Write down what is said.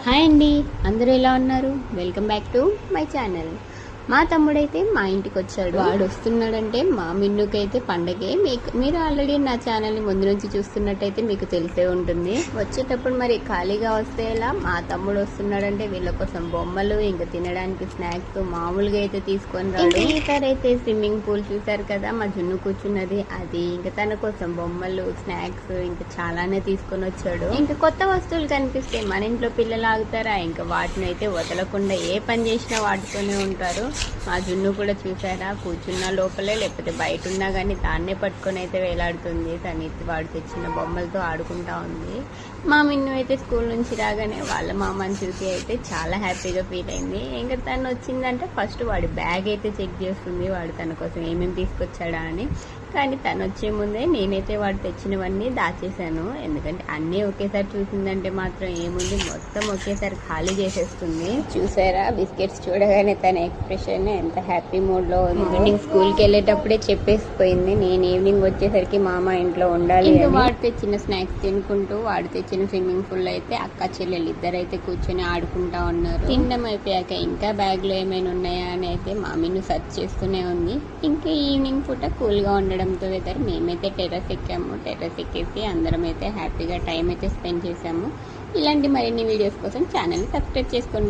Hi అండి, అందరూ ఎలా ఉన్నారు? Welcome back to my channel. మా తమ్ముడైతే మా ఇంటికి వచ్చాడు. వాడు వస్తున్నాడంటే మా మిన్నుకైతే పండగే. మీరు ఆల్రెడీ నా ఛానల్ని ముందు నుంచి చూస్తున్నట్టయితే మీకు తెలిసే ఉంటుంది. వచ్చేటప్పుడు మరి ఖాళీగా వస్తే ఎలా? మా తమ్ముడు వస్తున్నాడంటే వీళ్ళ కోసం బొమ్మలు, ఇంకా తినడానికి స్నాక్స్ మామూలుగా అయితే తీసుకొని రాడు. ఈసారైతే స్విమ్మింగ్ పూల్ చూసారు కదా, మా జున్ను కూర్చున్నది అది. ఇంకా తన కోసం బొమ్మలు, స్నాక్స్ ఇంకా చాలానే తీసుకొని వచ్చాడు. ఇంకా కొత్త వస్తువులు కనిపిస్తే మన ఇంట్లో పిల్లలు ఆగుతారా? ఇంకా వాటిని అయితే వదలకుండా ఏ పని చేసినా వాటితోనే ఉంటారు. మా జున్ను కూడా చూసారా, కూర్చున్న లోపలే లేకపోతే బయట ఉన్నా కానీ దాన్నే పట్టుకొని అయితే వేలాడుతుంది. తను వాడు తెచ్చిన బొమ్మలతో ఆడుకుంటా ఉంది. మా మిన్ను అయితే స్కూల్ నుంచి రాగానే వాళ్ళ మామని చూసి అయితే చాలా హ్యాపీగా ఫీల్ అయింది. ఇంకా తను వచ్చిందంటే ఫస్ట్ వాడి బ్యాగ్ అయితే చెక్ చేస్తుంది, వాడు తన కోసం ఏమేమి తీసుకొచ్చాడా అని. కానీ తను వచ్చే ముందే నేనైతే వాడు తెచ్చినవన్నీ దాచేశాను. ఎందుకంటే అన్నీ ఒకేసారి చూసిందంటే మాత్రం ఏముంది, మొత్తం ఒకేసారి ఖాళీ చేసేస్తుంది. చూసారా బిస్కెట్స్ చూడగానే తన ఎక్స్ప్రెషన్ ఎంత హ్యాపీ మూడ్ లో ఉంది. ఈవినింగ్ స్కూల్కి వెళ్ళేటప్పుడే చెప్పేసిపోయింది, నేను ఈవినింగ్ వచ్చేసరికి మామ ఇంట్లో ఉండాలి. ఇంకా వాడు తెచ్చిన స్నాక్స్ తినుకుంటూ వాడు తెచ్చిన స్విమ్మింగ్ పూల్ అయితే అక్క చెల్లెలు ఇద్దరైతే కూర్చొని ఆడుకుంటా ఉన్నారు. తినడం అయిపోయాక ఇంకా బ్యాగ్ లో ఏమైనా ఉన్నాయా అని అయితే మామీను సెర్చ్ చేస్తూనే ఉంది. ఇంకా ఈవినింగ్ పూట కూల్ గా ఉండడంతో వెదర్ మేమైతే టెర్రస్ ఎక్కాము. టెర్రస్ ఎక్కేసి అందరం అయితే హ్యాపీగా టైం అయితే స్పెండ్ చేసాము. ఇలాంటి మరిన్ని వీడియోస్ కోసం ఛానల్ని సబ్స్క్రైబ్ చేసుకోండి.